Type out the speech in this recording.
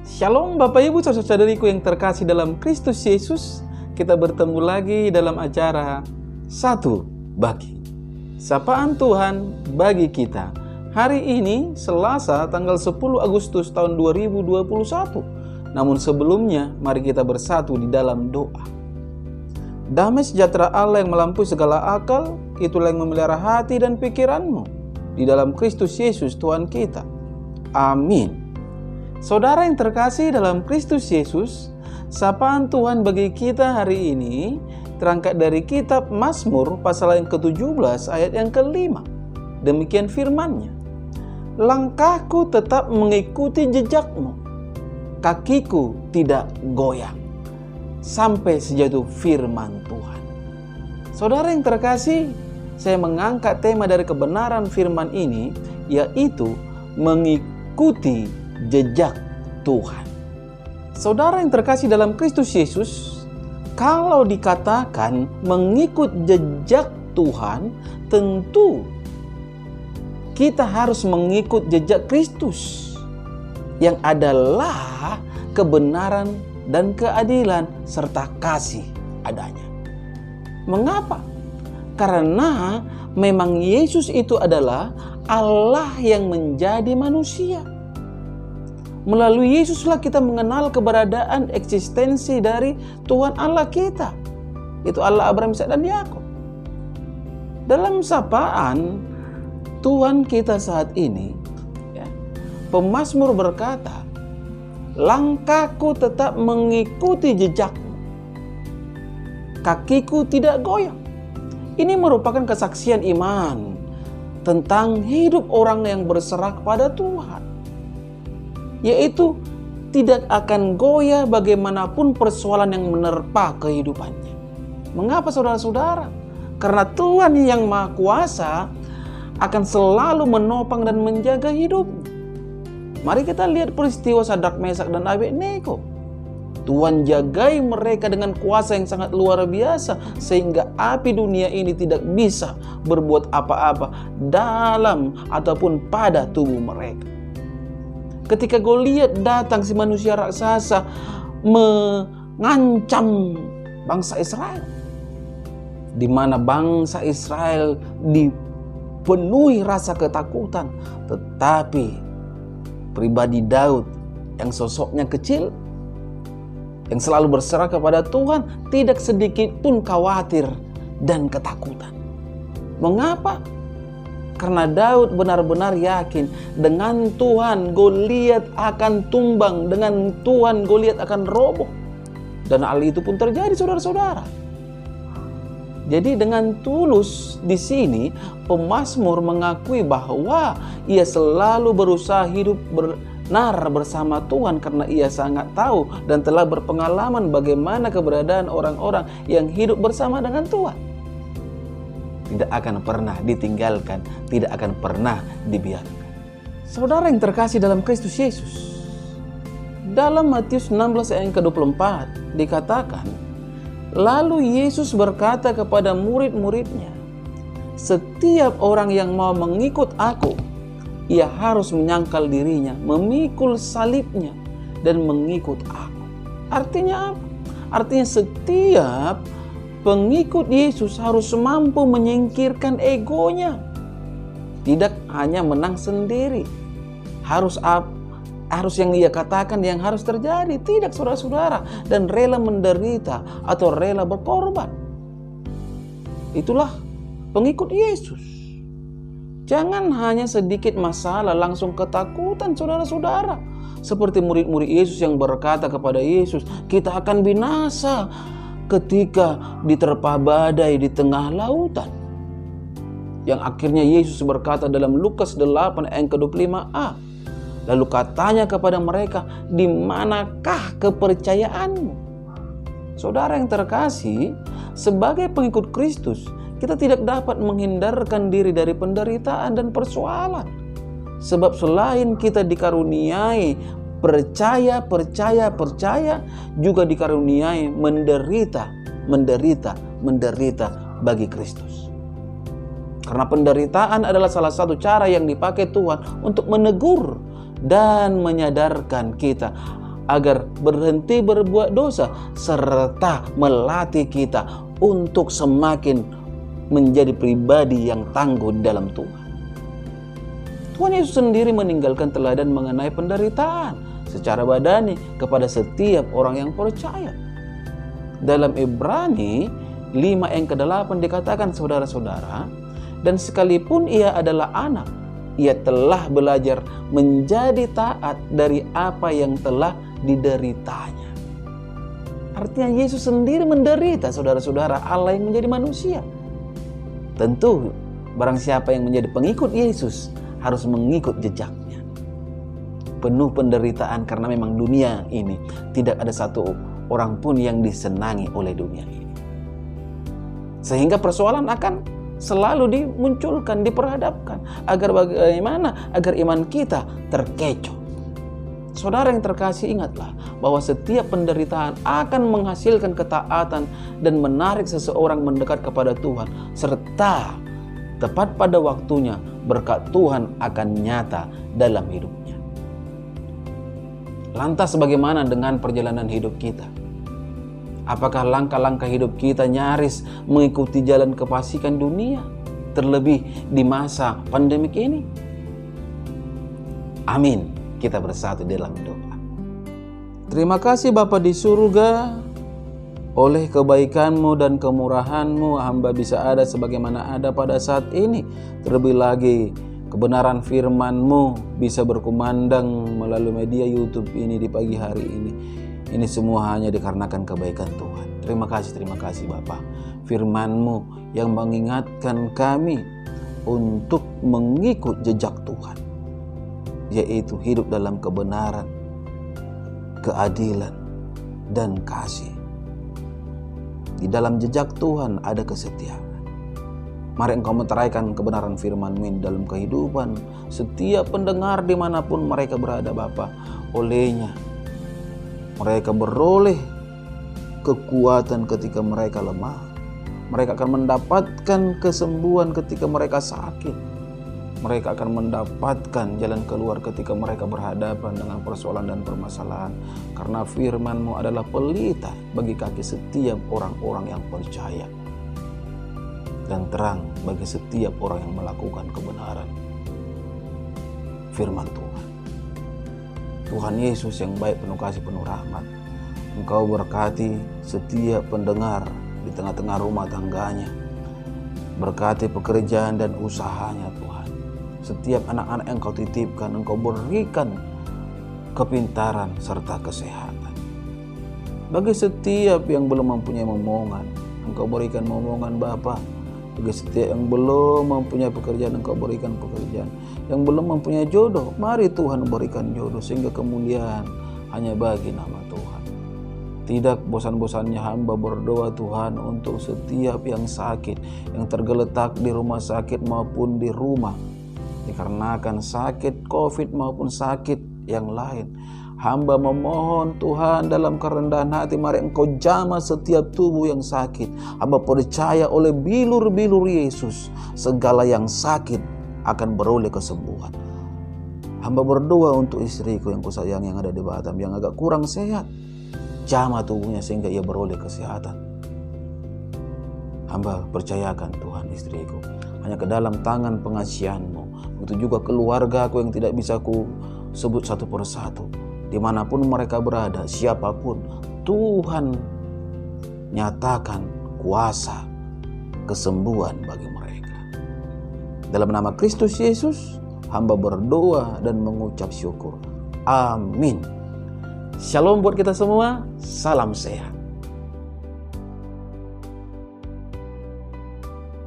Shalom Bapak Ibu saudara-saudariku yang terkasih dalam Kristus Yesus. Kita bertemu lagi dalam acara Satu Bagi. Sapaan Tuhan bagi kita. Hari ini Selasa tanggal 10 Agustus tahun 2021. Namun sebelumnya mari kita bersatu di dalam doa. Damai sejahtera Allah yang melampaui segala akal, itulah yang memelihara hati dan pikiranmu di dalam Kristus Yesus Tuhan kita. Amin. Saudara yang terkasih dalam Kristus Yesus, sapaan Tuhan bagi kita hari ini terangkat dari kitab Mazmur pasal yang ke-17 ayat yang ke-5. Demikian firman-Nya. Langkahku tetap mengikuti jejakmu, kakiku tidak goyang, sampai sejatuh firman Tuhan. Saudara yang terkasih, saya mengangkat tema dari kebenaran firman ini, yaitu mengikuti jejak Tuhan. Saudara yang terkasih dalam Kristus Yesus, kalau dikatakan mengikut jejak Tuhan, tentu kita harus mengikut jejak Kristus yang adalah kebenaran dan keadilan serta kasih adanya. Mengapa? Karena memang Yesus itu adalah Allah yang menjadi manusia. Melalui Yesuslah kita mengenal keberadaan eksistensi dari Tuhan Allah kita. Itu Allah Abraham, Ishak dan Yakub. Dalam sapaan Tuhan kita saat ini, pemazmur berkata, langkahku tetap mengikuti jejakmu, kakiku tidak goyang. Ini merupakan kesaksian iman tentang hidup orang yang berserah kepada Tuhan, yaitu tidak akan goyah bagaimanapun persoalan yang menerpa kehidupannya. Mengapa saudara-saudara? Karena Tuhan yang Maha Kuasa akan selalu menopang dan menjaga hidupnya. Mari kita lihat peristiwa Sadrak, Mesak dan Abednego. Tuhan jagai mereka dengan kuasa yang sangat luar biasa, sehingga api dunia ini tidak bisa berbuat apa-apa dalam ataupun pada tubuh mereka. Ketika Goliat datang, si manusia raksasa mengancam bangsa Israel, di mana bangsa Israel dipenuhi rasa ketakutan, tetapi pribadi Daud yang sosoknya kecil, yang selalu berserah kepada Tuhan, tidak sedikit pun khawatir dan ketakutan. Mengapa? Karena Daud benar-benar yakin dengan Tuhan Goliat akan tumbang, dengan Tuhan Goliat akan roboh. Dan hal itu pun terjadi, saudara-saudara. Jadi dengan tulus di sini pemazmur mengakui bahwa ia selalu berusaha hidup benar bersama Tuhan karena ia sangat tahu dan telah berpengalaman bagaimana keberadaan orang-orang yang hidup bersama dengan Tuhan. Tidak akan pernah ditinggalkan, tidak akan pernah dibiarkan. Saudara yang terkasih dalam Kristus Yesus, dalam Matius 16 ayat ke-24 dikatakan, lalu Yesus berkata kepada murid-muridnya, setiap orang yang mau mengikut aku, ia harus menyangkal dirinya, memikul salibnya, dan mengikut aku. Artinya apa? Artinya setiap pengikut Yesus harus mampu menyingkirkan egonya. Tidak hanya menang sendiri. Harus yang ia katakan yang harus terjadi. Tidak, saudara-saudara. Dan rela menderita atau rela berkorban. Itulah pengikut Yesus. Jangan hanya sedikit masalah langsung ketakutan, saudara-saudara. Seperti murid-murid Yesus yang berkata kepada Yesus, kita akan binasa ketika diterpa badai di tengah lautan. Yang akhirnya Yesus berkata dalam Lukas 8 ayat ke-25a. Lalu katanya kepada mereka, di manakah kepercayaanmu? Saudara yang terkasih, sebagai pengikut Kristus, kita tidak dapat menghindarkan diri dari penderitaan dan persoalan. Sebab selain kita dikaruniai percaya, juga dikaruniai menderita bagi Kristus. Karena penderitaan adalah salah satu cara yang dipakai Tuhan untuk menegur dan menyadarkan kita agar berhenti berbuat dosa, serta melatih kita untuk semakin menjadi pribadi yang tangguh dalam Tuhan. Tuhan Yesus sendiri meninggalkan teladan mengenai penderitaan secara badani kepada setiap orang yang percaya. Dalam Ibrani 5 ayat ke-8 dikatakan, saudara-saudara, dan sekalipun ia adalah anak, ia telah belajar menjadi taat dari apa yang telah dideritanya. Artinya Yesus sendiri menderita, saudara-saudara, Allah yang menjadi manusia. Tentu barang siapa yang menjadi pengikut Yesus harus mengikut jejaknya. Penuh penderitaan karena memang dunia ini tidak ada satu orang pun yang disenangi oleh dunia ini. Sehingga persoalan akan selalu dimunculkan, diperhadapkan. Agar bagaimana? Agar iman kita terkecoh. Saudara yang terkasih, ingatlah bahwa setiap penderitaan akan menghasilkan ketaatan dan menarik seseorang mendekat kepada Tuhan. Serta tepat pada waktunya berkat Tuhan akan nyata dalam hidupnya. Lantas bagaimana dengan perjalanan hidup kita? Apakah langkah-langkah hidup kita nyaris mengikuti jalan kefasikan dunia, terlebih di masa pandemik ini? Amin. Kita bersatu dalam doa. Terima kasih Bapa di surga, oleh kebaikan-Mu dan kemurahan-Mu hamba bisa ada sebagaimana ada pada saat ini. Terlebih lagi kebenaran firman-Mu bisa berkumandang melalui media YouTube ini di pagi hari ini. Ini semua hanya dikarenakan kebaikan Tuhan. Terima kasih Bapa. Firman-Mu yang mengingatkan kami untuk mengikut jejak Tuhan, yaitu hidup dalam kebenaran, keadilan, dan kasih. Di dalam jejak Tuhan ada kesetiaan. Mari Engkau meteraikan kebenaran firman-Mu dalam kehidupan setiap pendengar dimanapun mereka berada Bapa. Olehnya mereka beroleh kekuatan ketika mereka lemah. Mereka akan mendapatkan kesembuhan ketika mereka sakit. Mereka akan mendapatkan jalan keluar ketika mereka berhadapan dengan persoalan dan permasalahan. Karena firman-Mu adalah pelita bagi kaki setiap orang-orang yang percaya, dan terang bagi setiap orang yang melakukan kebenaran firman Tuhan. Tuhan Yesus yang baik, penuh kasih, penuh rahmat, Engkau berkati setiap pendengar di tengah-tengah rumah tangganya. Berkati pekerjaan dan usahanya Tuhan. Setiap anak-anak yang Engkau titipkan, Engkau berikan kepintaran serta kesehatan. Bagi setiap yang belum mempunyai momongan, Engkau berikan momongan Bapa. Bagi setiap yang belum mempunyai pekerjaan, Engkau berikan pekerjaan. Yang belum mempunyai jodoh, mari Tuhan berikan jodoh, sehingga kemuliaan hanya bagi nama Tuhan. Tidak bosan-bosannya hamba berdoa Tuhan untuk setiap yang sakit, yang tergeletak di rumah sakit maupun di rumah, dikarenakan sakit COVID maupun sakit yang lain. Hamba memohon Tuhan dalam kerendahan hati, mari Engkau jamah setiap tubuh yang sakit. Hamba percaya oleh bilur-bilur Yesus, segala yang sakit akan beroleh kesembuhan. Hamba berdoa untuk istriku yang kusayang yang ada di Batam, yang agak kurang sehat. Jamah tubuhnya sehingga ia beroleh kesehatan. Hamba percayakan Tuhan istriku hanya ke dalam tangan pengasihan-Mu. Begitu juga keluarga aku yang tidak bisa ku sebut satu persatu. Dimanapun mereka berada, siapapun, Tuhan nyatakan kuasa kesembuhan bagi mereka. Dalam nama Kristus Yesus, hamba berdoa dan mengucap syukur. Amin. Shalom buat kita semua, salam sehat.